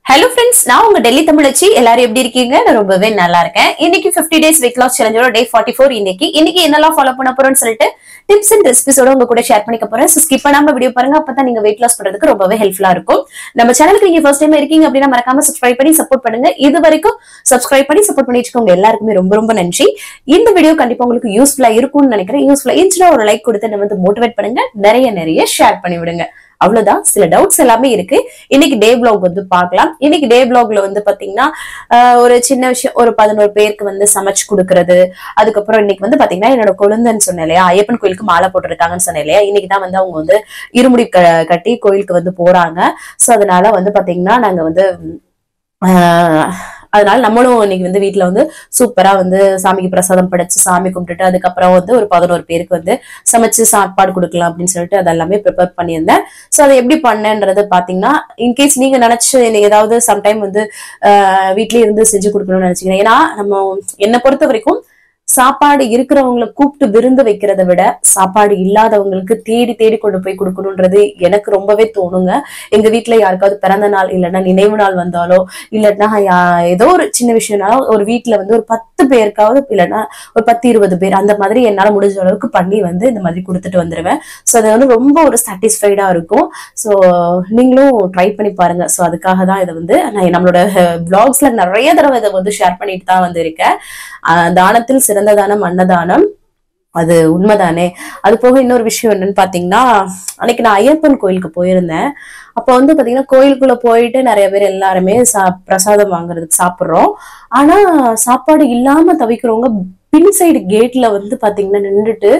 Hello friends, நான் உங்க டெல்லி தமிழச்சி. எல்லாரும் எப்படி இருக்கீங்க? நான் ரொம்பவே நல்லா இருக்கேன். இன்னைக்கு 50 days weight loss challengeோட day 44 இன்னைக்கு என்னெல்லாம் ஃபாலோ பண்ண போறோம்னு சொல்லிட்டு டிப்ஸ் அண்ட் ரெசிபிஸோட உங்க கூட ஷேர் பண்ணிக்க போறேன். சோ ஸ்கிப் பண்ணாம வீடியோ பாருங்க. அப்பதான் நீங்க weight loss பண்றதுக்கு ரொம்பவே ஹெல்ப்ஃபுல்லா இருக்கும். நம்ம சேனலுக்கு நீங்க ஃபர்ஸ்ட் டைம் இருக்கீங்க அப்படின்னா மறக்காம சப்ஸ்கிரைப் பண்ணி சப்போர்ட் பண்ணுங்க. இது வரைக்கும் சப்ஸ்கிரைப் பண்ணி சப்போர்ட் பண்ணி வச்சுக்கோங்க. எல்லாருக்குமே ரொம்ப ரொம்ப நன்றி. இந்த வீடியோ கண்டிப்பா உங்களுக்கு யூஸ்ஃபுல்லா இருக்கும்னு நினைக்கிறேன். யூஸ்ஃபுல்லா இருந்துச்சுன்னா ஒரு லைக் கொடுத்து நம்ம வந்து மோட்டிவேட் பண்ணுங்க. நிறைய ஷேர் பண்ணி விடுங்க. அவ்வளவுதான், சில டவுட்ஸ் எல்லாமே இருக்கு. இன்னைக்கு டே பிளாக் வந்து பார்க்கலாம். இன்னைக்கு டே பிளாக்ல வந்து பாத்தீங்கன்னா ஒரு சின்ன விஷயம், ஒரு 11 பேருக்கு வந்து சமைச்சு கொடுக்கறது. அதுக்கப்புறம் இன்னைக்கு வந்து பாத்தீங்கன்னா என்னோட குழந்தைன்னு சொன்னேன் இல்லையா, ஐயப்பன் கோயிலுக்கு மாலை போட்டிருக்காங்கன்னு சொன்னேன் இல்லையா, இன்னைக்குதான் வந்து அவங்க வந்து இருமுடி கட்டி கோயிலுக்கு வந்து போறாங்க. சோ அதனால வந்து பாத்தீங்கன்னா நாங்க வந்து அதனால நம்மளும் இன்னைக்கு வந்து வீட்டுல வந்து சூப்பரா வந்து சாமிக்கு பிரசாதம் படைச்சு சாமி கும்பிட்டுட்டு அதுக்கப்புறம் வந்து ஒரு 11 பேருக்கு வந்து சமைச்சு சாப்பாடு கொடுக்கலாம் அப்படின்னு சொல்லிட்டு அதெல்லாமே ப்ரிப்பேர் பண்ணியிருந்தேன். சோ அதை எப்படி பண்ணேன்றது பாத்தீங்கன்னா, இன்கேஸ் நீங்க நினைச்சு ஏதாவது சம்டைம் வந்து வீட்லயே இருந்து செஞ்சு கொடுக்கணும்னு நினைச்சீங்க. ஏன்னா நம்ம என்னை பொறுத்த வரைக்கும் சாப்பாடு இருக்கிறவங்களை கூப்பிட்டு விருந்து வைக்கிறத விட சாப்பாடு இல்லாதவங்களுக்கு தேடி தேடி கொண்டு போய் கொடுக்கணும்ன்றது எனக்கு ரொம்பவே தோணுங்க. எங்க வீட்டுல யாருக்காவது பிறந்த நாள் இல்லைன்னா நினைவு நாள் வந்தாலோ இல்லைன்னா ஏதோ ஒரு சின்ன விஷயம்னாலும் ஒரு வீட்டுல வந்து ஒரு 10 பேருக்காவது இல்லைன்னா ஒரு 10-20 பேர் அந்த மாதிரி என்னால முடிஞ்ச அளவுக்கு பண்ணி வந்து இந்த மாதிரி கொடுத்துட்டு வந்துருவேன். சோ அது வந்து ரொம்ப ஒரு சாட்டிஸ்ஃபைடா இருக்கும். சோ நீங்களும் ட்ரை பண்ணி பாருங்க. சோ அதுக்காக தான் இதை வந்து நான் நம்மளோட பிளாக்ஸ்ல நிறைய தடவை இதை வந்து ஷேர் பண்ணிட்டு தான் வந்து இருக்கேன். தானத்தில் சிறந்த தானம் அன்னதானம், அது உண்மைதானே. அது போக இன்னொரு விஷயம் என்னன்னு பாத்தீங்கன்னா, அன்னைக்கு நான் ஐயப்பன் கோயிலுக்கு போயிருந்தேன். அப்ப வந்து பாத்தீங்கன்னா கோயிலுக்குள்ள போயிட்டு நிறைய பேர் எல்லாருமே பிரசாதம் வாங்குறதுக்கு சாப்பிடுறோம். ஆனா சாப்பாடு இல்லாம தவிக்கிறவங்க பின் சைடு கேட்ல வந்து பாத்தீங்கன்னா நின்றுட்டு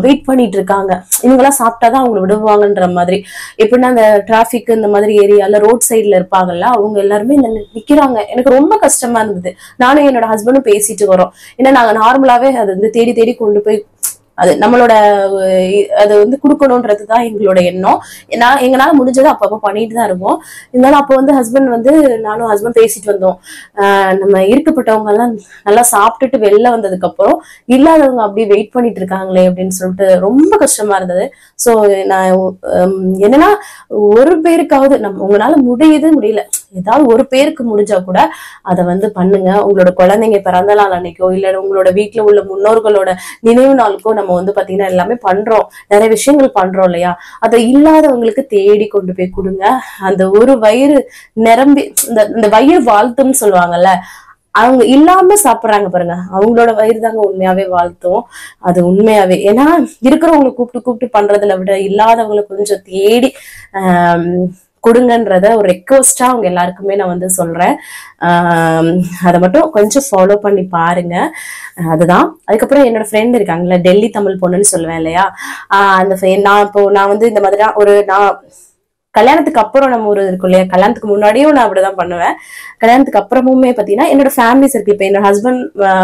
வெயிட் பண்ணிட்டு இருக்காங்க. இவங்கெல்லாம் சாப்பிட்டாதான் அவங்களை விடுவாங்கன்ற மாதிரி. எப்படின்னா அந்த டிராபிக் இந்த மாதிரி ஏரியால ரோட் சைட்ல இருப்பாங்கல்ல, அவங்க எல்லாருமே நிக்கிறாங்க. எனக்கு ரொம்ப கஷ்டமா இருந்தது. நானும் என்னோட ஹஸ்பண்டும் பேசிட்டு வரோம். ஏன்னா நாங்க நார்மலாவே அதை வந்து தேடி தேடி கொண்டு போய் அது நம்மளோட அது வந்து கொடுக்கணும்ன்றதுதான் எங்களோட எண்ணம். எங்களால முடிஞ்சதை அப்பப்போ பண்ணிட்டு தான் இருக்கோம். இருந்தாலும் அப்போ வந்து நானும் ஹஸ்பண்ட் பேசிட்டு வந்தோம். நம்ம இருக்கப்பட்டவங்க எல்லாம் நல்லா சாப்பிட்டுட்டு வெளில வந்ததுக்கு அப்புறம் இல்லாதவங்க அப்படியே வெயிட் பண்ணிட்டு இருக்காங்களே அப்படின்னு சொல்லிட்டு ரொம்ப கஷ்டமா இருந்தது. சோ நான் என்னன்னா ஒரு பேருக்காவது உங்களால முடியல ஏதாவது ஒரு பேருக்கு முடிஞ்சா கூட அதை வந்து பண்ணுங்க. உங்களோட குழந்தைங்க பிறந்த நாள் அன்னைக்கோ இல்ல உங்களோட வீட்டுல உள்ள முன்னோர்களோட நினைவு நாளுக்கோ நம்ம வந்து பாத்தீங்கன்னா எல்லாமே பண்றோம், நிறைய விஷயங்கள் பண்றோம் இல்லையா. அதை இல்லாதவங்களுக்கு தேடி கொண்டு போய் கொடுங்க. அந்த ஒரு வயிறு நிரம்பி இந்த வயிறு வாழ்த்துன்னு சொல்லுவாங்கல்ல, அவங்க இல்லாம சாப்பிடுறாங்க பாருங்க, அவங்களோட வயிறு தாங்க உண்மையாவே வாழ்த்தும். அது உண்மையாவே. ஏன்னா இருக்கிறவங்களை கூப்பிட்டு கூப்பிட்டு பண்றதுல விட இல்லாதவங்களை கொஞ்சம் தேடி கொடுங்கன்றத ஒரு ரெக்வஸ்டா அவங்க எல்லாருக்குமே நான் வந்து சொல்றேன். அதை மட்டும் கொஞ்சம் ஃபாலோ பண்ணி பாருங்க. அதுதான். அதுக்கப்புறம் என்னோட ஃப்ரெண்ட் இருக்காங்கல்ல, டெல்லி தமிழ் பொண்ணுன்னு சொல்லுவேன் இல்லையா, அந்த நான் வந்து இந்த மாதிரி நான் கல்யாணத்துக்கு அப்புறம் நம்ம ஒரு இருக்கும் இல்லையா, கல்யாணத்துக்கு முன்னாடியும் நான் அப்படிதான் பண்ணுவேன். கல்யாணத்துக்கு அப்புறமுமே பாத்தீங்கன்னா என்னோட ஃபேமிலி சர்க்கிள், இப்ப என்னோட ஹஸ்பண்ட்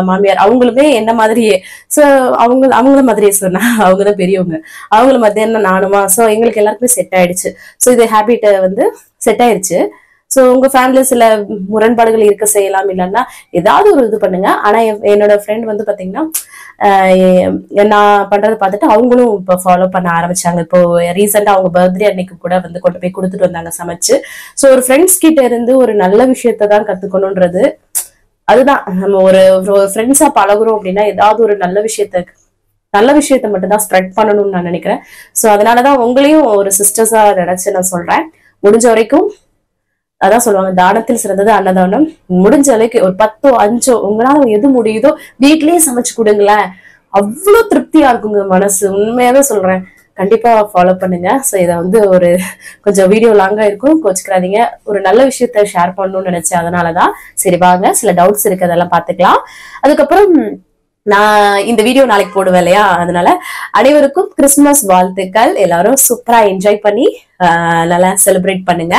மாமியார் அவங்களுமே என்ன மாதிரியே. சோ அவங்கள மாதிரியே சொன்னா அவங்கதான் பெரியவங்க, அவங்கள மாதிரி என்ன நானுமா. சோ எங்களுக்கு எல்லாருக்குமே செட் ஆயிடுச்சு. சோ இது ஹேபிட்ட வந்து செட் ஆயிடுச்சு. சோ உங்க ஃபேமிலில சில முரண்பாடுகள் இருக்க செய்யலாம், இல்லைன்னா ஏதாவது ஒரு இது பண்ணுங்க. ஆனா என்னோட ஃப்ரெண்ட் வந்து பாத்தீங்கன்னா நான் பண்றதை பார்த்துட்டு அவங்களும் இப்ப ஃபாலோ பண்ண ஆரம்பிச்சாங்க. இப்போ ரீசெண்டா அவங்க பர்த்டே அன்னைக்கு கூட வந்து கொண்டு போய் கொடுத்துட்டு வந்தாங்க சமைச்சு. சோ ஒரு ஃப்ரெண்ட்ஸ் கிட்ட இருந்து ஒரு நல்ல விஷயத்த தான் கத்துக்கணும்ன்றது. அதுதான், நம்ம ஒரு ஃப்ரெண்ட்ஸா பழகுறோம் அப்படின்னா ஏதாவது ஒரு நல்ல விஷயத்த மட்டும் தான் ஸ்ப்ரெட் பண்ணணும்னு நான் நினைக்கிறேன். சோ அதனாலதான் உங்களையும் ஒரு சிஸ்டர்ஸா நினைச்சு நான் சொல்றேன். முடிஞ்ச வரைக்கும் அதான் சொல்லுவாங்க, தானத்தில் சிறந்தது அன்னதானம். முடிஞ்ச அளவுக்கு ஒரு 10-5 உங்களால எது முடியுதோ வீட்லயே சமைச்சு கொடுங்களேன். அவ்வளவு திருப்தியா இருக்குங்க மனசு. உண்மையாவே சொல்றேன். கண்டிப்பா ஃபாலோ பண்ணுங்க. சோ இதை வந்து ஒரு கொஞ்சம் வீடியோ லாங்கா இருக்கும், கோச்சுக்கிறாதீங்க. ஒரு நல்ல விஷயத்த ஷேர் பண்ணணும்னு நினைச்சேன். அதனாலதான். சரி வாங்க, சில டவுட்ஸ் இருக்கு, அதெல்லாம் பாத்துக்கலாம். அதுக்கப்புறம் நான் இந்த வீடியோ நாளைக்கு போடுவேன் இல்லையா, அதனால அனைவருக்கும் கிறிஸ்துமஸ் வாழ்த்துக்கள். எல்லாரும் சூப்பரா என்ஜாய் பண்ணி நல்லா செலிப்ரேட் பண்ணுங்க.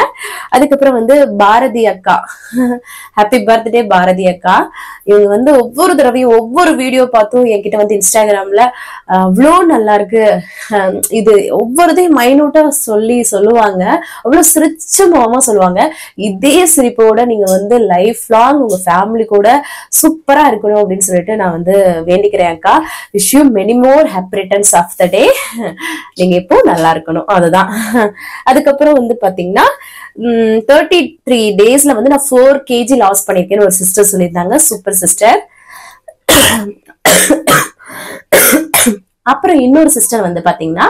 அதுக்கப்புறம் வந்து பாரதி அக்கா, ஹாப்பி பர்த்டே பாரதி அக்கா. இவங்க வந்து ஒவ்வொரு தடவையும் ஒவ்வொரு வீடியோ பார்த்தும் என்கிட்ட வந்து இன்ஸ்டாகிராம்ல அவ்வளோ நல்லா இருக்கு, இது ஒவ்வொருதையும் மைனூட்டா சொல்லுவாங்க. அவ்வளவு சிரிச்ச முகமா சொல்லுவாங்க. இதே சிரிப்போட நீங்க வந்து லைஃப் லாங் உங்க ஃபேமிலி கூட சூப்பரா இருக்கணும் அப்படின்னு சொல்லிட்டு நான் வந்து வேண்டிக்கிறேன் அக்கா. Wish you many more happy returns of the day. நீங்க இப்போ நல்லா இருக்கணும், அதுதான். அதுக்கப்புறம் வந்து பாத்தீங்கன்னா 33 daysல வந்து நான் 4 kg லாஸ் பண்ணிருக்கேன்னு ஒரு சிஸ்டர் சொல்லியிருந்தாங்க. Super sister. அப்புறம் இன்னொரு சிஸ்டர் வந்து பாத்தீங்கன்னா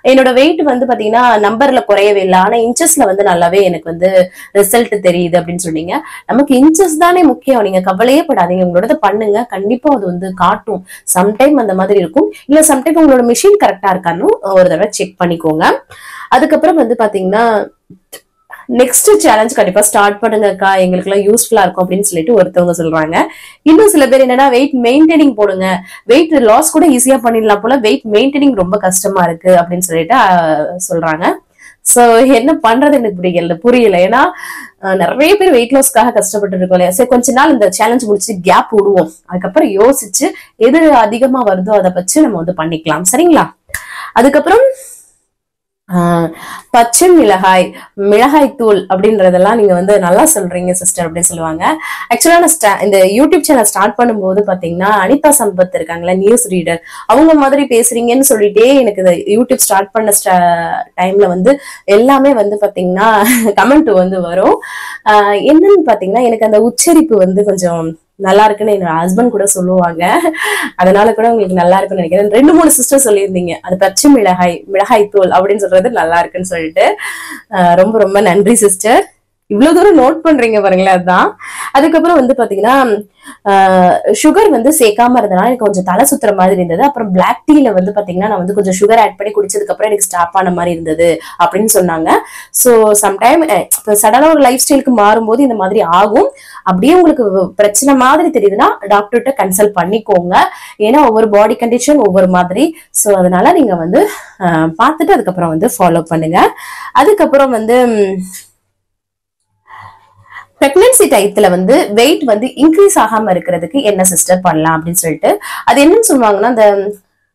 என்னோட வெயிட் வந்து பாத்தீங்கன்னா நம்பர்ல குறையவே இல்லை, ஆனா இன்ச்சஸ்ல வந்து நல்லாவே எனக்கு வந்து ரிசல்ட் தெரியுது அப்படின்னு சொன்னீங்க. நமக்கு இன்ச்சஸ் தானே முக்கியம், நீங்க கவலையே படாதீங்க, உங்களோட பண்ணுங்க, கண்டிப்பா அது வந்து காட்டும். சம்டைம் அந்த மாதிரி இருக்கும், இல்ல சம்டைம் உங்களோட மிஷின் கரெக்டா இருக்கான்னு ஒரு தடவை செக் பண்ணிக்கோங்க. அதுக்கப்புறம் வந்து பாத்தீங்கன்னா நெக்ஸ்ட் சேலஞ்ச் கண்டிப்பா ஸ்டார்ட் பண்ணுங்கக்கா, எங்களுக்கு எல்லாம் யூஸ்ஃபுல்லா இருக்கும் அப்படின்னு சொல்லிட்டு ஒருத்தவங்க சொல்றாங்க. இன்னும் சில பேர் என்னன்னா வெயிட் மெயின்டைனிங் போடுங்க, வெயிட் லாஸ் கூட ஈஸியா பண்ணிடலாம் போல, வெயிட் மெயின்டைனிங் ரொம்ப கஷ்டமா இருக்கு அப்படின்னு சொல்லிட்டு சொல்றாங்க. சோ என்ன பண்றது எனக்கு புரியல. ஏன்னா நிறைய பேர் வெயிட் லாஸ்க்காக கஷ்டப்பட்டு இருக்கோம் இல்லையா. சரி கொஞ்ச நாள் இந்த சேலஞ்ச் முடிச்சு கேப் விடுவோம், அதுக்கப்புறம் யோசிச்சு எது அதிகமா வருதோ அதை வச்சு நம்ம வந்து பண்ணிக்கலாம். சரிங்களா? அதுக்கப்புறம் பச்சை மிளகாய் தூள் அப்படின்றதெல்லாம் நீங்க வந்து நல்லா சொல்றீங்க சிஸ்டர் அப்படின்னு சொல்லுவாங்க. ஆக்சுவலா நான் இந்த யூடியூப் சேனல் ஸ்டார்ட் பண்ணும்போது பாத்தீங்கன்னா அனிதா சம்பத் இருக்காங்களா, நியூஸ் ரீடர், அவங்க மாதிரி பேசுறீங்கன்னு சொல்லிட்டே எனக்கு இந்த யூடியூப் ஸ்டார்ட் பண்ண டைம்ல வந்து எல்லாமே வந்து பாத்தீங்கன்னா கமெண்ட் வந்து வரும். என்னன்னு பாத்தீங்கன்னா எனக்கு அந்த உச்சரிப்பு வந்து கொஞ்சம் நல்லா இருக்குன்னு என்னோட ஹஸ்பண்ட் கூட சொல்லுவாங்க, அதனால கூட உங்களுக்கு நல்லா இருக்குன்னு நினைக்கிறேன். 2-3 சிஸ்டர் சொல்லியிருந்தீங்க அது பச்சை மிளகாய் தூள் அப்படின்னு சொல்றது நல்லா இருக்குன்னு சொல்லிட்டு. ரொம்ப ரொம்ப நன்றி சிஸ்டர், இவ்வளவு தூரம் நோட் பண்றீங்க பாருங்களேன். அதுதான். அதுக்கப்புறம் வந்து பாத்தீங்கன்னா சுகர் வந்து சேர்க்காம இருந்தனால எனக்கு கொஞ்சம் தலை சுத்துற மாதிரி இருந்தது. அப்புறம் பிளாக் டீல வந்து பாத்தீங்கன்னா நான் வந்து கொஞ்சம் சுகர் ஆட் பண்ணி குடிச்சதுக்கு அப்புறம் எனக்கு ஸ்டாப் ஆன மாதிரி இருந்தது அப்படின்னு சொன்னாங்க. சோ சம்டைம் சடனா ஒரு லைஃப் ஸ்டைலுக்கு மாறும்போது இந்த மாதிரி ஆகும். அப்படியே உங்களுக்கு பிரச்சனை மாதிரி தெரியுதுன்னா டாக்டர்கிட்ட கன்சல்ட் பண்ணிக்கோங்க, ஏன்னா ஒவ்வொரு பாடி கண்டிஷன் ஒவ்வொரு மாதிரி. சோ அதனால நீங்க வந்து பார்த்துட்டு அதுக்கப்புறம் வந்து ஃபாலோ பண்ணுங்க. அதுக்கப்புறம் வந்து பிரெக்னன்சி டைத்துல வந்து வெயிட் வந்து இன்க்ரீஸ் ஆகாம இருக்கிறதுக்கு என்ன சிஸ்டர் பண்ணலாம் அப்படின்னு சொல்லிட்டு, அது என்னன்னு சொல்லுவாங்கன்னா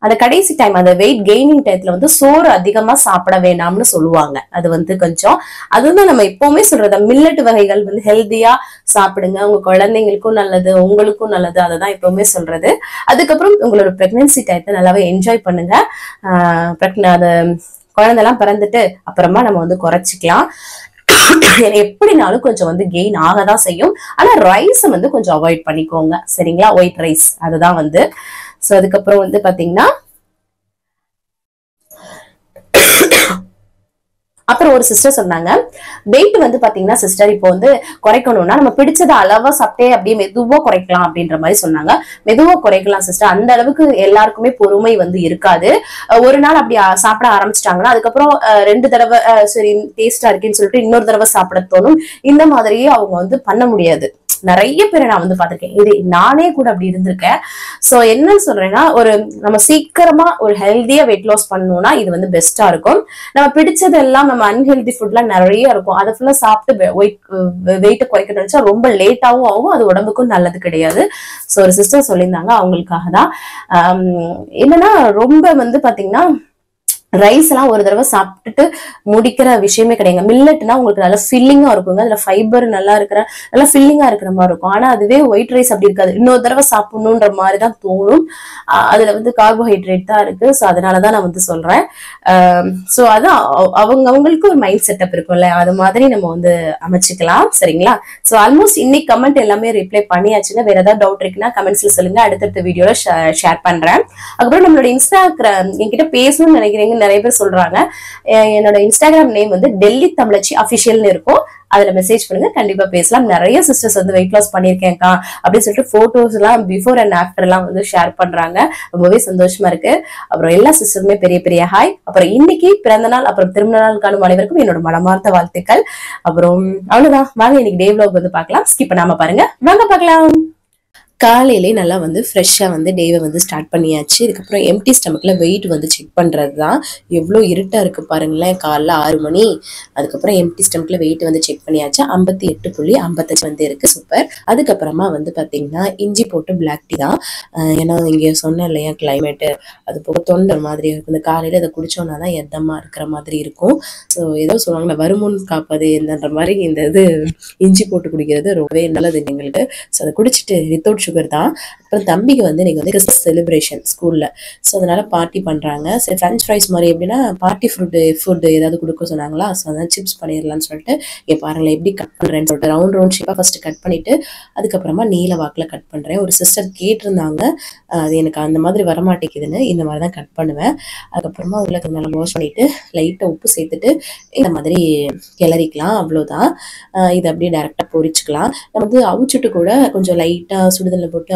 அந்த கடைசி டைம் அந்த வெயிட் கெய்னிங் டைத்துல வந்து சோறு அதிகமா சாப்பிட வேண்டாம்னு சொல்லுவாங்க. அது வந்து கொஞ்சம் அதுதான் நம்ம எப்பவுமே சொல்றது, மில்லட் வகைகள் வந்து ஹெல்தியா சாப்பிடுங்க, உங்க குழந்தைங்களுக்கும் நல்லது, உங்களுக்கும் நல்லது, அததான் எப்பவுமே சொல்றது. அதுக்கப்புறம் உங்களோட பிரெக்னன்சி டைத்தை நல்லாவே என்ஜாய் பண்ணுங்க. அது குழந்தை எல்லாம் பிறந்துட்டு அப்புறமா நம்ம வந்து குறைச்சிக்கலாம். எப்படினாலும் கொஞ்சம் வந்து கெயின் ஆகதான் செய்யும், ஆனா ரைஸ் வந்து கொஞ்சம் அவாய்ட் பண்ணிக்கோங்க. சரிங்களா? ஒயிட் ரைஸ் அதுதான் வந்து. சோ அதுக்கப்புறம் வந்து பாத்தீங்கன்னா அப்புறம் ஒரு சிஸ்டர் சொன்னாங்க வெயிட் வந்து பாத்தீங்கன்னா சிஸ்டர் இப்போ வந்து குறைக்கணும்னா நம்ம பிடிச்சதை அளவா சாப்பிட்டே அப்படியே மெதுவா குறைக்கலாம் அப்படின்ற மாதிரி சொன்னாங்க. மெதுவா குறைக்கலாம் சிஸ்டர், அந்த அளவுக்கு எல்லாருக்குமே பொறுமை வந்து இருக்காது. ஒரு நாள் அப்படி சாப்பிட ஆரம்பிச்சிட்டாங்கன்னா அதுக்கப்புறம் 2 தடவை சரி டேஸ்டா இருக்குன்னு சொல்லிட்டு இன்னொரு தடவை சாப்பிட தோணும். இந்த மாதிரியே அவங்க வந்து பண்ண முடியாது. நிறைய பேரை நான் வந்து பாத்திருக்கேன், இது நானே கூட அப்படி இருந்திருக்கேன். சோ என்ன சொல்றேன்னா நம்ம சீக்கிரமா ஒரு ஹெல்தியா வெயிட் லாஸ் பண்ணணும்னா இது வந்து பெஸ்டா இருக்கும். நம்ம பிடிச்சது எல்லாம் நம்ம அன்ஹெல்தி ஃபுட்லாம் நிறைய இருக்கும், அதை ஃபுல்லா சாப்பிட்டு வெயிட் குறைக்கணும்னு நினைச்சா ரொம்ப லேட்டாவும் ஆகும், அது உடம்புக்கும் நல்லது கிடையாது. சோ ஒரு சிஸ்டர் சொல்லியிருந்தாங்க, அவங்களுக்காக தான். என்னன்னா ரொம்ப வந்து பாத்தீங்கன்னா ரைஸ் எல்லாம் ஒரு தடவை சாப்பிட்டுட்டு முடிக்கிற விஷயமே கிடையாது. மில்லட்னா உங்களுக்கு நல்லா ஃபில்லிங்கா இருக்குங்க, அதுல ஃபைபர் நல்லா ஃபில்லிங்கா இருக்கிற மாதிரி இருக்கும். ஆனா அதுவே ஒயிட் ரைஸ் அப்படி இருக்காது, இன்னொரு தடவை சாப்பிடணுன்ற மாதிரிதான் தோணும். அதுல வந்து கார்போஹைட்ரேட் தான் இருக்கு. சோ அதனாலதான் நான் வந்து சொல்றேன். சோ அதான் அவங்களுக்கு ஒரு மைண்ட் செட்டப் இருக்கும்ல, அது மாதிரி நம்ம வந்து அமைச்சுக்கலாம். சரிங்களா? சோ ஆல்மோஸ்ட் இன்னைக்கு கமெண்ட் எல்லாமே ரிப்ளை பண்ணியாச்சுங்க. வேற ஏதாவது டவுட் இருக்குன்னா கமெண்ட்ஸ்ல சொல்லுங்க, அடுத்தடுத்த வீடியோல ஷேர் பண்றேன். அதுக்கப்புறம் நம்மளோட இன்ஸ்டாகிராம் என்கிட்ட பேசணும்னு நினைக்கிறீங்க நிறைய பேர் சொல்றாங்க. என்னோட இன்ஸ்டாகிராம் நேம் வந்து டெல்லி தமிழச்சி அபிஷியல்னு இருக்கும், அதுல மெசேஜ் பண்ணுங்க, கண்டிப்பா பேசலாம். நிறைய சிஸ்டர்ஸ் வந்து வெயிட் லாஸ் பண்ணிருக்கேன்க்கா அப்படின்னு சொல்லிட்டு போட்டோஸ் எல்லாம் பிஃபோர் அண்ட் ஆஃப்டர் எல்லாம் வந்து ஷேர் பண்றாங்க, ரொம்பவே சந்தோஷமா இருக்கு. அப்புறம் எல்லா சிஸ்டருமே பெரிய பெரிய ஹாய். அப்புறம் இன்னைக்கு பிறந்த நாள் அப்புறம் திருமண நாள் காணும் அனைவருக்கும் என்னோட மனமார்ந்த வாழ்த்துக்கள். அப்புறம் அவ்வளவுதான், வாங்க இன்னைக்கு டே vlog வந்து பார்க்கலாம். ஸ்கிப் பண்ணாம பாருங்க, வாங்க பார்க்கலாம். காலையிலே நல்லா வந்து ஃப்ரெஷ்ஷாக வந்து டேவை வந்து ஸ்டார்ட் பண்ணியாச்சு. இதுக்கப்புறம் எம்டி ஸ்டமக்கில் வெயிட் வந்து செக் பண்ணுறது தான். எவ்வளோ இருட்டாக இருக்குது பாருங்களேன், காலைல 6 மணி. அதுக்கப்புறம் எம்டி ஸ்டமக்கில் வெயிட் வந்து செக் பண்ணியாச்சு. 58.55 வந்து இருக்குது. சூப்பர். அதுக்கப்புறமா வந்து பார்த்தீங்கன்னா இஞ்சி போட்டு பிளாக் டீ தான். ஏன்னா இங்கே சொன்னேன் இல்லையா கிளைமேட்டு, அது போக தொண்டை மாதிரி இருக்கும். இந்த காலையில் இதை குடித்தோன்னா தான் எதமாக இருக்கிற மாதிரி இருக்கும். ஸோ ஏதோ சொல்லுவாங்களே வருமுன் காப்பது என்னன்ற மாதிரி இந்த இது இஞ்சி போட்டு குடிக்கிறது ரொம்பவே நல்லது எங்களுக்கு. ஸோ அதை குடிச்சிட்டு வித்தவுட் சுகர் தான். அப்புறம் தம்பிக்கு வந்து இன்னைக்கு வந்து கிறிஸ்மஸ் செலிப்ரேஷன் ஸ்கூல்ல. ஸோ அதனால பார்ட்டி பண்றாங்க. சரி ஃப்ரெஞ்ச் ஃப்ரைஸ் மாதிரி எப்படின்னா பார்ட்டி ஃபுட் ஏதாவது கொடுக்க சொன்னாங்களா, ஸோ அதான் சிப்ஸ் பண்ணிடலாம்னு சொல்லிட்டு இங்கே பாருங்களேன் எப்படி கட் பண்றேன்னு சொல்லிட்டு ரவுண்ட் ஷேப்பா ஃபர்ஸ்ட் கட் பண்ணிட்டு அதுக்கப்புறமா நீல வாக்குல கட் பண்றேன். ஒரு சிஸ்டர் கேட்டிருந்தாங்க அது எனக்கு அந்த மாதிரி வரமாட்டேங்குதுன்னு, இந்த மாதிரி தான் கட் பண்ணுவேன். அதுக்கப்புறமா உள்ள நல்லா வாஷ் பண்ணிட்டு லைட்டா உப்பு சேர்த்துட்டு இந்த மாதிரி கிளறிக்கலாம், அவ்வளோதான். இதை அப்படியே டைரக்டா பொரிச்சுக்கலாம். நம்ம வந்து அவிச்சுட்டு கூட கொஞ்சம் லைட்டா சுடுதல்ல போட்டு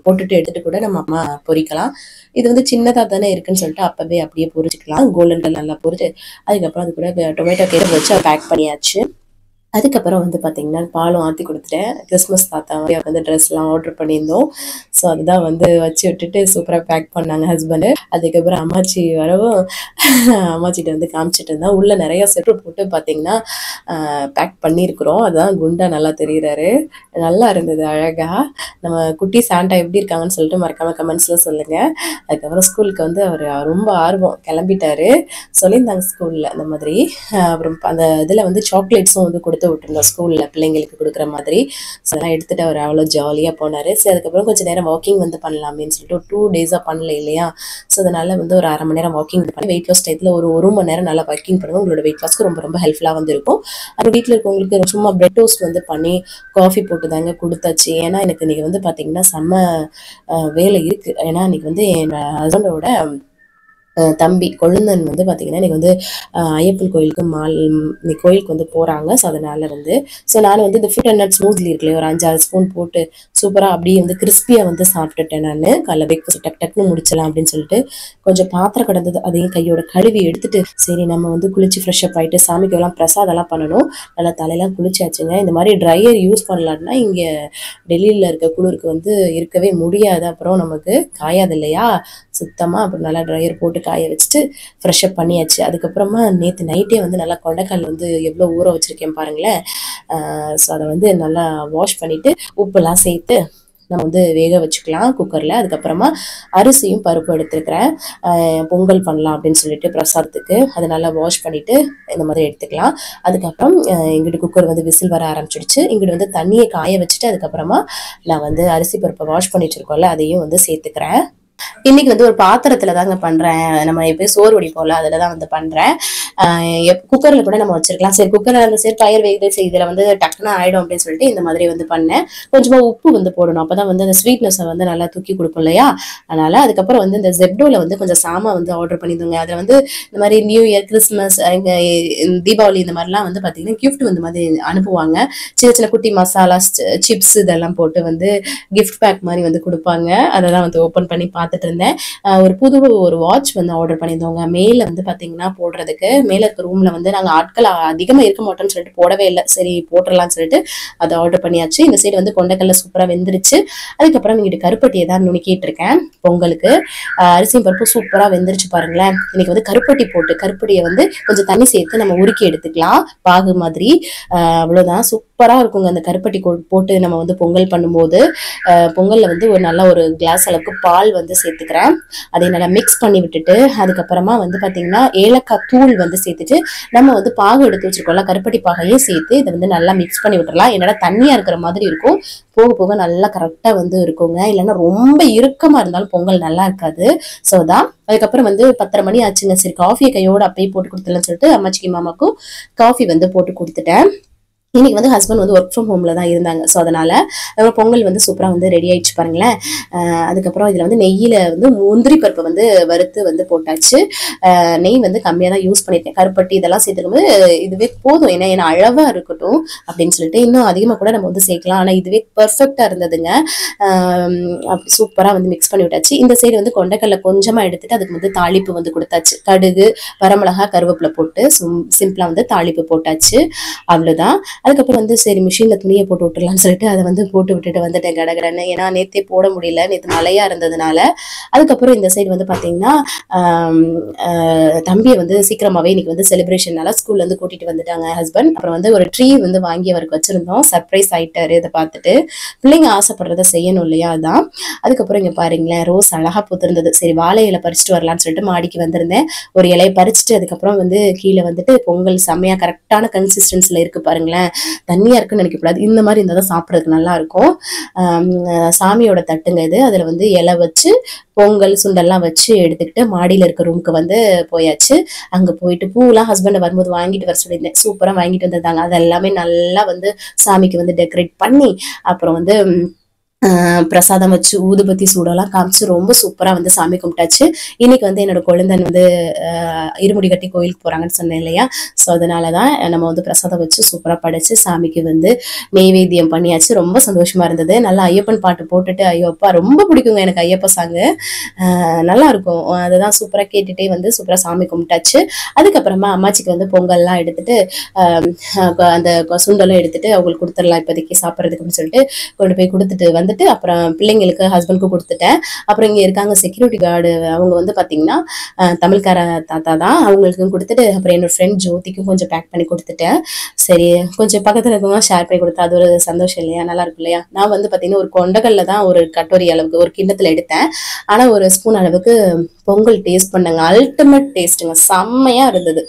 போட்டுட்டு எடுத்துட்டு கூட நம்ம அம்மா பொரிக்கலாம். இது வந்து சின்னதா தானே இருக்குன்னு சொல்லிட்டு அப்பவே அப்படியே பொரிச்சுக்கலாம். கோல்டன் கலர் நல்லா பொரிச்சு அதுக்கப்புறம் அது கூட டொமேட்டோ கேரட் வச்சு பேக் பண்ணியாச்சு. அதுக்கப்புறம் வந்து பார்த்தீங்கன்னா பாலும் ஆற்றி கொடுத்துட்டேன். கிறிஸ்மஸ் தாத்தா வந்து ட்ரெஸ்லாம் ஆர்டர் பண்ணியிருந்தோம். ஸோ அதுதான் வந்து வச்சு விட்டுட்டு சூப்பராக பேக் பண்ணாங்க ஹஸ்பண்டு. அதுக்கப்புறம் அம்மாச்சி வரவும் அம்மாச்சிட்ட வந்து காமிச்சிட்டு இருந்தேன். உள்ளே நிறைய செட்டு போட்டு பார்த்தீங்கன்னா பேக் பண்ணியிருக்கிறோம். அதுதான் குண்டா நல்லா தெரியுறாரு. நல்லா இருந்தது அழகாக. நம்ம குட்டி சாண்டா எப்படி இருக்காங்கன்னு சொல்லிட்டு மறக்காம கமெண்ட்ஸில் சொல்லுங்கள். அதுக்கப்புறம் ஸ்கூலுக்கு வந்து அவர் ரொம்ப ஆர்வம் கிளம்பிட்டாரு. சொல்லியிருந்தாங்க ஸ்கூலில் அந்த மாதிரி. அப்புறம் அந்த இதில் வந்து சாக்லேட்ஸும் வந்து கொடுத்து விட்டுருந்தோம் ஸ்கூலில் பிள்ளைங்களுக்கு கொடுக்குற மாதிரி. ஸோ அதெல்லாம் எடுத்துகிட்டு அவர் அவ்வளோ ஜாலியாக போனார். சரி அதுக்கப்புறம் கொஞ்சம் நேரம் வாக்கிங் வந்து பண்ணலாமேன்னு சொல்லிட்டு ஒரு 2 டேஸாக பண்ணல இல்லையா. ஸோ அதனால் வந்து ஒரு 1/2 மணி நேரம் வாக்கிங் பண்ணி வெயிட் லாஸ் டயத்தில் ஒரு மணி நேரம் நல்லா வாக்கிங் பண்ணுவோம். உங்களோட வெயிட் லாஸ்க்கு ரொம்ப ரொம்ப ஹெல்ப்ஃபுல்லாக வந்து இருக்கும். அப்புறம் வீட்டில் இருக்கவங்களுக்கு சும்மா பிரெட் டோஸ்ட் வந்து பண்ணி காஃபி போட்டு தாங்க கொடுத்தாச்சு. ஏன்னா எனக்கு இன்றைக்கி வந்து பார்த்திங்கன்னா செம்ம வேலை இருக்குது. ஏன்னா இன்றைக்கி வந்து என் ஹஸ்பண்டோட தம்பி கொழுந்தன் வந்து பார்த்தீங்கன்னா இன்றைக்கி வந்து ஐயப்பன் கோயிலுக்கு இன்னைக்கு கோயிலுக்கு வந்து போகிறாங்க. ஸோ அதனால் வந்து நான் வந்து இந்த ஃப்ரூட் அண்ட் நட் ஸ்மூத்லி இருக்குல்லையே ஒரு 5-6 ஸ்பூன் போட்டு சூப்பராக அப்படியே வந்து கிறிஸ்பியாக வந்து சாப்பிட்டுட்டேன். நான் காலைல பிரேக்ஃபாஸ்ட் டக்குன்னு முடிச்சலாம் அப்படின்னு சொல்லிட்டு கொஞ்சம் பாத்திரம் கிடந்தது அதையும் கையோட கழுவி எடுத்துட்டு சரி நம்ம வந்து குளிச்சு ஃப்ரெஷ்அப் ஆகிட்டு சாமிக்கு எல்லாம் பிரசாதெல்லாம் பண்ணணும். நல்லா தலையெல்லாம் குளிச்சாச்சுங்க. இந்த மாதிரி ட்ரையர் யூஸ் பண்ணலான்னா இங்கே டெல்லியில் இருக்க குளிருக்கு வந்து இருக்கவே முடியாது. அப்புறம் நமக்கு காயாது இல்லையா சுத்தமாக. அப்புறம் நல்லா ட்ரையர் போட்டு காய வச்சுட்டு ஃப்ரெஷ்அப் பண்ணியாச்சு. அதுக்கப்புறமா நேற்று நைட்டே வந்து நல்லா கொண்டைக்கால் வந்து எவ்வளோ ஊற வச்சுருக்கேன் பாருங்களேன். ஸோ அதை வந்து நல்லா வாஷ் பண்ணிவிட்டு உப்புலாம் சேர்த்து நம்ம வந்து வேக வச்சுக்கலாம் குக்கரில். அதுக்கப்புறமா அரிசியும் பருப்பு எடுத்துருக்கிறேன். பொங்கல் பண்ணலாம் அப்படின்னு சொல்லிட்டு பிரசாதத்துக்கு அதை நல்லா வாஷ் பண்ணிவிட்டு இந்த மாதிரி எடுத்துக்கலாம். அதுக்கப்புறம் இங்கிட்டு குக்கர் வந்து விசில் வர ஆரம்பிச்சிடுச்சு. இங்கிட்டு வந்து தண்ணியை காய வச்சுட்டு அதுக்கப்புறமா நான் வந்து அரிசி பருப்பை வாஷ் பண்ணி வச்சுருக்கோம்ல அதையும் வந்து சேர்த்துக்கிறேன். இன்னைக்கு வந்து ஒரு பாத்திரத்துல தாங்க பண்றேன். நம்ம எப்பயும் சோறு வடிப்போம்ல அதுலதான் வந்து பண்றேன். குக்கர்ல கூட நம்ம வச்சிருக்கலாம். சரி குக்கர்ல அந்த சரி பயிர் வேகுது சரி இதுல வந்து டக்குன்னு ஆயிடும் அப்படின்னு சொல்லிட்டு இந்த மாதிரி வந்து பண்ணேன். கொஞ்சமா உப்பு வந்து போடணும், அப்பதான் வந்து அந்த ஸ்வீட்னஸை வந்து நல்லா தூக்கி கொடுக்கும் இல்லையா. அதனால அதுக்கப்புறம் வந்து இந்த ஜெப்டோல வந்து கொஞ்சம் சாமான் வந்து ஆர்டர் பண்ணியிருந்தோங்க. அதுல வந்து இந்த மாதிரி நியூ இயர் கிறிஸ்மஸ் தீபாவளி இந்த மாதிரிலாம் வந்து பாத்தீங்கன்னா கிஃப்ட் வந்து மாதிரி அனுப்புவாங்க. சின்ன சின்ன குட்டி மசாலா சிப்ஸ் இதெல்லாம் போட்டு வந்து கிஃப்ட் பேக் மாதிரி வந்து கொடுப்பாங்க. அதெல்லாம் வந்து ஓப்பன் பண்ணி பார்த்துட்டு இருந்தேன். ஒரு வாட்ச் வந்து ஆர்டர் பண்ணியிருந்தோங்க. மேல வந்து பாத்தீங்கன்னா போடுறதுக்கு மேல இருக்க ரூம்ல வந்து நாங்க ஆட்கள் அதிகமா இருக்க மாட்டோம்னு சொல்லிட்டு போடவே இல்லை. சரி போட்டுடலாம்னு சொல்லிட்டு அதை ஆர்டர் பண்ணியாச்சு. இந்த சைடு வந்து கொண்டைக்கல்ல சூப்பரா வெந்துருச்சு. அதுக்கப்புறம் இங்கிட்டு கருப்பட்டியை தான் நுணுக்கிட்டு இருக்கேன் பொங்கலுக்கு. அரிசியும் பருப்பு சூப்பரா வெந்துருச்சு பாருங்களேன். இன்னைக்கு வந்து கருப்பட்டி போட்டு கருப்பட்டியை வந்து கொஞ்சம் தண்ணி சேர்த்து நம்ம உருக்கி எடுத்துக்கலாம் பாகு மாதிரி. அவ்வளவுதான் சூப்பரா இருக்குங்க அந்த கருப்பட்டி போட்டு நம்ம வந்து பொங்கல் பண்ணும்போது. பொங்கல்ல வந்து ஒரு நல்ல ஒரு கிளாஸ் அளவுக்கு பால் வந்து சேர்த்துக்கிறேன். அதை நல்லா மிக்ஸ் பண்ணி விட்டுட்டு அதுக்கப்புறமா வந்து பாத்தீங்கன்னா ஏலக்காய் தூள் வந்து சேர்த்துட்டு நம்ம வந்து பாகு எடுத்து வச்சிருக்கோம்ல கருப்பட்டி பாகையும் சேர்த்து இதை வந்து நல்லா மிக்ஸ் பண்ணி விட்டுறலாம். என்னடா தண்ணியா இருக்கிற மாதிரி இருக்கும், போக போக நல்லா கரெக்டா வந்து இருக்குங்க. இல்லைன்னா ரொம்ப இறுக்கமா இருந்தாலும் பொங்கல் நல்லா இருக்காது. ஸோ தான் அதுக்கப்புறம் வந்து 10:30 மணி ஆச்சுங்க. சரி காஃபியை கையோட அப்பயே போட்டு கொடுத்துடலாம்னு சொல்லிட்டு அம்மாச்சிக்கு மாமாக்கும் காஃபி வந்து போட்டு கொடுத்துட்டேன். இன்னைக்கு வந்து ஹஸ்பண்ட் வந்து ஒர்க் ஃப்ரம் ஹோம்ல தான் இருந்தாங்க. ஸோ அதனால பொங்கல் வந்து சூப்பரா வந்து ரெடி ஆயிடுச்சு பாருங்களேன். அதுக்கப்புறம் இதுல வந்து நெய்யில வந்து முந்திரி பருப்பை வந்து வறுத்து வந்து போட்டாச்சு. நெய் வந்து கம்மியா தான் யூஸ் பண்ணிருக்கேன். கருப்பட்டி இதெல்லாம் சேர்த்துக்கும் போது இதுவே போதும். ஏன்னா அளவா இருக்கட்டும் அப்படின்னு சொல்லிட்டு இன்னும் அதிகமா கூட நம்ம வந்து சேர்க்கலாம். ஆனா இதுவே பெர்ஃபெக்டா இருந்ததுங்க. சூப்பரா வந்து மிக்ஸ் பண்ணி விட்டாச்சு. இந்த சைடு வந்து கொண்டைக்கல்ல கொஞ்சமா எடுத்துட்டு அதுக்கு வந்து தாளிப்பு வந்து கொடுத்தாச்சு. கடுகு வரமிளகா கருவேப்பிலை போட்டு சிம்பிளா வந்து தாளிப்பு போட்டாச்சு. அவ்வளவுதான். அதுக்கப்புறம் வந்து சரி மிஷின்ல துணியை போட்டு விட்டுலாம்னு சொல்லிட்டு அதை வந்து போட்டு விட்டுட்டு வந்துட்டேன் கடகடன்னு. ஏன்னா நேத்தே போட முடியல, நேற்று மழையா இருந்ததுனால. அதுக்கப்புறம் இந்த சைடு வந்து பாத்தீங்கன்னா தம்பியை வந்து சீக்கிரமாவே இன்னைக்கு வந்து செலிப்ரேஷனால ஸ்கூல்ல இருந்து கூட்டிட்டு வந்துட்டாங்க ஹஸ்பண்ட். அப்புறம் வந்து ஒரு ட்ரீ வந்து வாங்கி அவருக்கு வச்சிருந்தோம். சர்ப்ரைஸ் ஆயிட்டாரு. இதை பார்த்துட்டு பிள்ளைங்க ஆசைப்படுறத செய்யணும் இல்லையா, அதான். அதுக்கப்புறம் இங்க பாருங்களேன் ரோஸ் அழகா பூத்திருந்தது. சரி வாழை இலை பறிச்சுட்டு வரலாம்னு சொல்லிட்டு மாடிக்கு வந்திருந்தேன். ஒரு இலையை பறிச்சுட்டு அதுக்கப்புறம் வந்து கீழே வந்துட்டு பொங்கல் செம்மையா கரெக்டான கன்சிஸ்டன்சில இருக்கு பாருங்களேன். தண்ணியா இருக்குன்னு நினைக்கக்கூடாது, இந்த மாதிரி இருந்தால் தான் சாப்பிட்றதுக்கு நல்லா இருக்கும். சாமியோட தட்டுங்க இது. அதில் வந்து இலை வச்சு பொங்கல் சுண்டெல்லாம் வச்சு எடுத்துக்கிட்டு மாடியில் இருக்க ரூமுக்கு வந்து போயாச்சு. அங்கே போயிட்டு பூலாம் ஹஸ்பண்டை வரும்போது வாங்கிட்டு வர சொல்லியிருந்தேன், சூப்பராக வாங்கிட்டு வந்திருந்தாங்க. அது எல்லாமே நல்லா வந்து சாமிக்கு வந்து டெக்கரேட் பண்ணி அப்புறம் வந்து பிரசாதம் வச்சு ஊதுபத்தி சூடெல்லாம் காமிச்சு ரொம்ப சூப்பரா வந்து சாமி கும்பிட்டாச்சு. இன்னைக்கு வந்து என்னோட குழந்தைன் வந்து இருமுடி கட்டி கோயிலுக்கு போறாங்கன்னு சொன்னேன் இல்லையா, ஸோ அதனாலதான் நம்ம வந்து பிரசாதம் வச்சு சூப்பரா படைச்சு சாமிக்கு வந்து நெய்வேத்தியம் பண்ணியாச்சு. ரொம்ப சந்தோஷமா இருந்தது. நல்லா ஐயப்பன் பாட்டு போட்டுட்டு, ஐயோப்பா ரொம்ப பிடிக்குங்க எனக்கு ஐயப்ப சாங்கு, நல்லா இருக்கும். அதுதான் சூப்பரா கேட்டுட்டே வந்து சூப்பரா சாமி கும்பிட்டாச்சு. அதுக்கப்புறமா அம்மாச்சிக்கு வந்து பொங்கல்லாம் எடுத்துட்டு அந்த சுண்டலும் எடுத்துட்டு அவங்களுக்கு கொடுத்துடலாம் இப்போதைக்கு சாப்பிட்றதுக்கு அப்படின்னு சொல்லிட்டு கொண்டு போய் கொடுத்துட்டு வந்துட்டு அப்புறம் பிள்ளைங்களுக்கு ஹஸ்பண்ட்க்கு கொடுத்துட்டேன். அப்புறம் இங்க இருக்காங்க செக்யூரிட்டி கார்டு, அவங்க வந்து பாத்தீங்கன்னா தமிழ்கார தாத்தா தான், அவங்களுக்கும் கொடுத்துட்டு அப்புறம் என்னோட ஃப்ரெண்ட் ஜோதிக்கும் கொஞ்சம் பேக் பண்ணி கொடுத்துட்டேன். சரி, கொஞ்சம் பக்கத்துல இருக்கவங்க ஷேர் பண்ணி கொடுத்தா அது ஒரு சந்தோஷம் இல்லையா, நல்லா இருக்கும் இல்லையா. நான் வந்து பாத்தீங்கன்னா ஒரு கொண்டகல்ல தான் ஒரு கட்டோரி அளவுக்கு ஒரு கிண்ணத்துல எடுத்தேன். ஆனா ஒரு ஸ்பூன் அளவுக்கு பொங்கல் டேஸ்ட் பண்ணங்க, அல்டிமேட் டேஸ்ட்டுங்க, செம்மையா இருந்தது.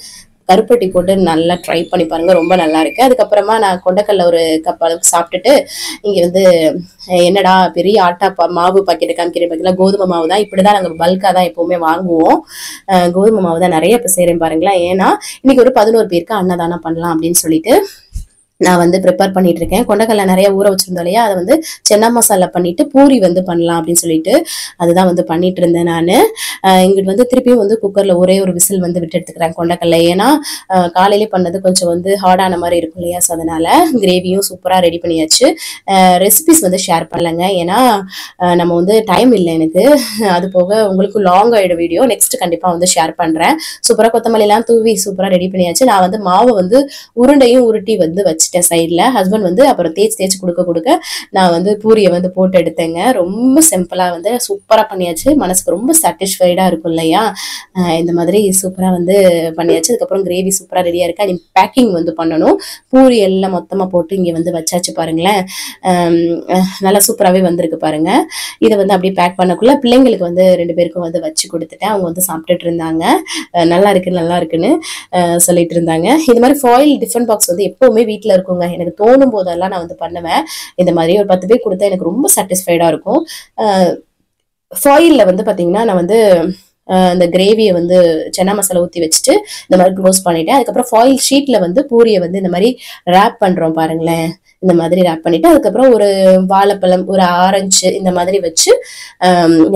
கருப்பட்டி போட்டு நல்லா ட்ரை பண்ணி பாருங்க, ரொம்ப நல்லா இருக்கு. அதுக்கப்புறமா நான் கொண்டக்கல்ல ஒரு கப் அளவுக்கு சாப்பிட்டுட்டு இங்க வந்து என்னடா பெரிய ஆட்டா மாவு பாக்கெட்டு காமிக்கிறேன் பார்த்தீங்களா, கோதுமை மாவு தான். இப்படிதான் நாங்கள் பல்கா தான் எப்பவுமே வாங்குவோம். கோதுமை மாவு தான் நிறைய இப்போ செய்யறேன் பாருங்களேன். ஏன்னா இன்னைக்கு ஒரு 11 பேருக்கு அன்னதானம் பண்ணலாம் அப்படின்னு சொல்லிட்டு நான் வந்து ப்ரிப்பேர் பண்ணிட்டு இருக்கேன். கொண்டக்கல்ல நிறைய ஊற வச்சிருந்தோம் இல்லையா, அதை வந்து சென்னா மசாலா பண்ணிட்டு பூரி வந்து பண்ணலாம் அப்படின்னு சொல்லிட்டு அதுதான் வந்து பண்ணிட்டு இருந்தேன் நான். இங்கிட்டு வந்து திருப்பியும் வந்து குக்கர்ல ஒரே ஒரு விசில் வந்து விட்டு எடுத்துக்கிறேன் கொண்டக்கல்ல. ஏன்னா காலையிலே பண்ணது கொஞ்சம் வந்து ஹார்டான மாதிரி இருக்கும் இல்லையா, ஸோ அதனால கிரேவியும் சூப்பரா ரெடி பண்ணியாச்சு. ரெசிபிஸ் வந்து ஷேர் பண்ணலங்க, ஏன்னா நம்ம வந்து டைம் இல்லை எனக்கு. அது போக உங்களுக்கு லாங் ஆயிடும் வீடியோ, நெக்ஸ்ட் கண்டிப்பா வந்து ஷேர் பண்றேன். சூப்பரா கொத்தமல்லி எல்லாம் தூவி சூப்பரா ரெடி பண்ணியாச்சு. நான் வந்து மாவு வந்து உருண்டையும் உருட்டி வந்து வச்சுட்டேன் சைட்ல. ஹஸ்பண்ட் வந்து அப்புறம் தேய்ச்சி கொடுக்க நான் வந்து பூரியை வந்து போட்டு எடுத்தேங்க. ரொம்ப சிம்பிளா வந்து சூப்பரா பண்ணியாச்சு. மனசுக்கு ரொம்ப சாட்டிஸ்ஃபைடா இருக்கும் இல்லையா, இந்த மாதிரி சூப்பரா வந்து பண்ணியாச்சு. அதுக்கப்புறம் கிரேவி சூப்பரா ரெடியா இருக்கு. அது பேக்கிங் வந்து பண்ணணும். பூரி எல்லாம் மொத்தமா போட்டு இங்க வந்து வச்சாச்சு பாருங்களேன். நல்லா சூப்பராகவே வந்திருக்கு பாருங்க. இதை வந்து அப்படியே பேக் பண்ணக்குள்ள பிள்ளைங்களுக்கு வந்து 2 பேருக்கும் வந்து வச்சு கொடுத்துட்டேன். அவங்க வந்து சாப்பிட்டுட்டு இருந்தாங்க. நல்லா இருக்குன்னு சொல்லிட்டு இருந்தாங்க. இது மாதிரி ஃபாயில் டிஃபன் பாக்ஸ் வந்து எப்பவுமே வீட்டில் இருக்குங்க. எனக்கு தோணும் போதெல்லாம் நான் வந்து பண்ணுவேன். இந்த மாதிரி ஒரு 10 பேர் கொடுத்தா எனக்கு ரொம்ப சாட்டிஸ்ஃபைடா இருக்கும். ஃபாயில்ல வந்து பாத்தீங்கன்னா நான் வந்து அந்த கிரேவியை வந்து சென்னா மசாலா ஊற்றி வச்சுட்டு இந்த மாதிரி க்ளோஸ் பண்ணிட்டேன். அதுக்கப்புறம் ஃபாயில் ஷீட்ல வந்து பூரியை வந்து இந்த மாதிரி ரேப் பண்றோம் பாருங்களேன். இந்த மாதிரி ரேப் பண்ணிட்டு அதுக்கப்புறம் ஒரு வாழைப்பழம் ஒரு ஆரஞ்சு இந்த மாதிரி வச்சு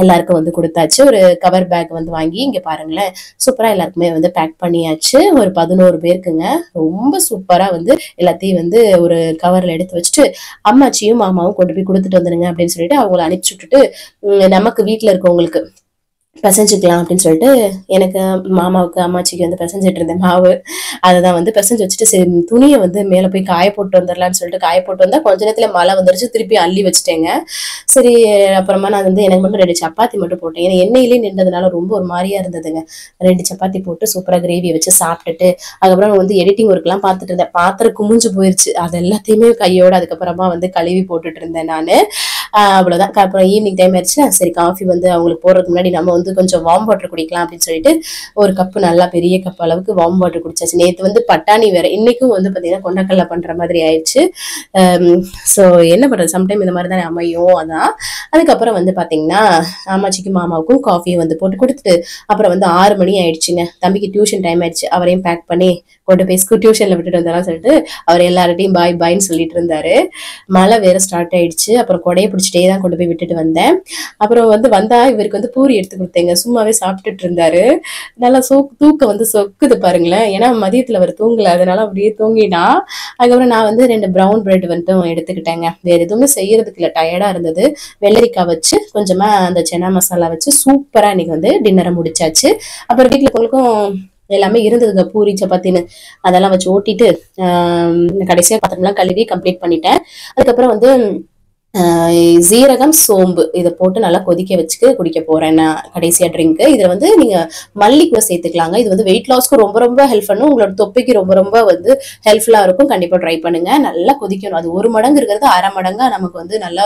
எல்லாருக்கும் வந்து கொடுத்தாச்சு. ஒரு கவர் பேக் வந்து வாங்கி இங்க பாருங்களேன் சூப்பரா எல்லாருக்குமே வந்து பேக் பண்ணியாச்சு. ஒரு 11 பேருக்குங்க. ரொம்ப சூப்பரா வந்து எல்லாத்தையும் வந்து ஒரு கவர்ல எடுத்து வச்சுட்டு அம்மாச்சியும் மாமாவும் கொண்டு போய் கொடுத்துட்டு வந்துருங்க அப்படின்னு சொல்லிட்டு அவங்களை அனுப்பிச்சு விட்டுட்டு நமக்கு வீட்டுல இருக்கவங்களுக்கு பிசைஞ்சுக்கலாம் அப்படின்னு சொல்லிட்டு எனக்கு மாமாவுக்கு அம்மாச்சிக்கு வந்து பிசைஞ்சிட்டு இருந்தேன் மாவு. அதுதான் வந்து பிசைஞ்சு வச்சுட்டு சரி துணியை வந்து மேலே போய் காய போட்டு வந்துடலான்னு சொல்லிட்டு காய போட்டு வந்தா கொஞ்ச நேரத்துல மழை வந்துருச்சு, திருப்பி அள்ளி வச்சுட்டேங்க. சரி அப்புறமா நான் வந்து எனக்கு மட்டும் 2 சப்பாத்தி மட்டும் போட்டேன். ஏன்னா எண்ணெயிலே நின்றதுனால ரொம்ப ஒரு மாதிரியா இருந்ததுங்க. 2 சப்பாத்தி போட்டு சூப்பரா கிரேவி வச்சு சாப்பிட்டுட்டு அதுக்கப்புறம் வந்து எடிட்டிங் ஒர்க் எல்லாம் பார்த்துட்டு இருந்தேன். பாத்திரம் குமிஞ்சு போயிருச்சு, அது எல்லாத்தையுமே கையோட அதுக்கப்புறமா வந்து கழுவி போட்டுட்டு இருந்தேன் நான். அவ்வளவுதான். அப்புறம் ஈவினிங் டைம் ஆயிடுச்சுன்னா சரி காஃபி வந்து அவங்களுக்கு போடுறதுக்கு முன்னாடி நம்ம வந்து கொஞ்சம் வார்ம் வாட்டர் குடிக்கலாம் அப்படின்னு சொல்லிட்டு ஒரு கப்பு நல்லா பெரிய கப் அளவுக்கு வார்ம் வாட்டர் குடிச்சாச்சு. நேற்று வந்து பட்டாணி வேற, இன்னைக்கும் வந்து பாத்தீங்கன்னா கொண்டக்கல்ல பண்ற மாதிரி ஆயிடுச்சு. ஸோ என்ன பண்றது, சம்டைம் இந்த மாதிரி தானே அமையும். அதான் அதுக்கப்புறம் வந்து பாத்தீங்கன்னா அம்மாச்சிக்கும் மாமாவுக்கும் காஃபியை வந்து போட்டு கொடுத்துட்டு அப்புறம் வந்து 6 மணி ஆயிடுச்சுங்க. தம்பிக்கு டியூஷன் டைம் ஆயிடுச்சு. அவரையும் பேக் பண்ணி கொண்டு போய் டியூஷன்ல விட்டுட்டு வந்தாலும் சொல்லிட்டு அவர் எல்லார்ட்டையும் பாய் பாய்ன்னு சொல்லிட்டு இருந்தாரு. மழை வேற ஸ்டார்ட் ஆயிடுச்சு. அப்புறம் கொடையை பிடிச்சிட்டே தான் கொண்டு போய் விட்டுட்டு வந்தேன். அப்புறம் வந்து வந்தா இவருக்கு வந்து பூரி எடுத்து கொடுத்தேங்க. சும்மாவே சாப்பிட்டுட்டு இருந்தாரு. நல்லா தூக்கம் வந்து சொக்குது பாருங்களேன். ஏன்னா மதியத்துல அவர் தூங்கல, அதனால அப்படியே தூங்கினா. அதுக்கப்புறம் நான் வந்து 2 ப்ரௌன் பிரெட் வந்துட்டு எடுத்துக்கிட்டேங்க. வேற எதுவுமே செய்யறதுக்கு இல்லை, டயர்டா இருந்தது. வெள்ளரிக்காய் வச்சு கொஞ்சமா அந்த சென்னா மசாலா வச்சு சூப்பரா இன்னைக்கு வந்து டின்னரை முடிச்சாச்சு. அப்புறம் வீட்டுல உங்களுக்கும் எல்லாமே இருந்ததுங்க, பூரி சப்பாத்தின்னு அதெல்லாம் வச்சு ஓட்டிட்டு கடைசியா பாத்திரம்லாம் கழுவி கம்ப்ளீட் பண்ணிட்டேன். அதுக்கப்புறம் வந்து சீரகம் சோம்பு இதை போட்டு நல்லா கொதிக்க வச்சுட்டு குடிக்க போறேன் நான் கடைசியா ட்ரிங்க். இதுல வந்து நீங்க மல்லிக்கூட சேர்த்துக்கலாங்க. இது வந்து வெயிட் லாஸ்க்கு ரொம்ப ரொம்ப ஹெல்ப் பண்ணும். உங்களோட தொப்பைக்கு ரொம்ப ரொம்ப வந்து ஹெல்ப்ஃபுல்லா இருக்கும். கண்டிப்பா ட்ரை பண்ணுங்க. நல்லா கொதிக்கணும். அது 1 மடங்கு இருக்கிறது 1/2 மடங்கா நமக்கு வந்து நல்லா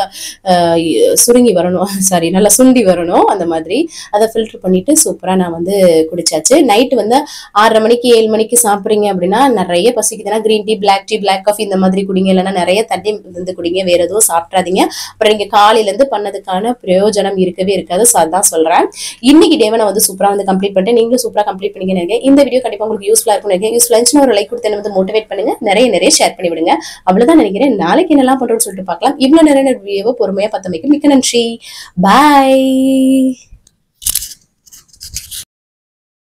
சுருங்கி வரணும். சாரி, நல்லா சுண்டி வரணும். அந்த மாதிரி அதை ஃபில்டர் பண்ணிட்டு சூப்பரா நான் வந்து குடிச்சாச்சு. நைட்டு வந்து 6:30 மணிக்கு 7 மணிக்கு சாப்பிடுறீங்க அப்படின்னா நிறைய பசிக்குதுன்னா கிரீன் டீ, பிளாக் காஃபி இந்த மாதிரி குடிங்க. இல்லைன்னா நிறைய தண்ணி வந்து குடிங்க. வேற எதுவும் சாப்பிட்றாதீங்க. அப்புறம் நீங்க காலையில இருந்து பண்ணதுக்கான பிரயோஜனம் இருக்கவே இருக்காது. சோ அதான் சொல்றேன். இன்னைக்கு டேவை நான் வந்து சூப்பரா வந்து கம்ப்ளீட் பண்ணிட்டேன். நீங்களும் சூப்பரா கம்ப்ளீட் பண்ணீங்கன்னு நினைக்கிறேன். இந்த வீடியோ கண்டிப்பா உங்களுக்கு யூஸ்ஃபுல்லா இருக்கும் நினைக்கிறேன். யூஸ்ஃபுல்லா இருந்துச்சுன்னா ஒரு லைக் கொடுத்து என்ன வந்து மோட்டிவேட் பண்ணுங்க. நிறைய ஷேர் பண்ணி விடுங்க. அவ்வளவுதான் நினைக்கிறேன். நாளைக்கு என்னெல்லாம் பண்றோம்னு சொல்லிட்டு பார்க்கலாம். இவ்வளவு நிறைய வீடியோவை பொறுமையா பார்த்தமைக்கு மிக்க நன்றி. பாய்.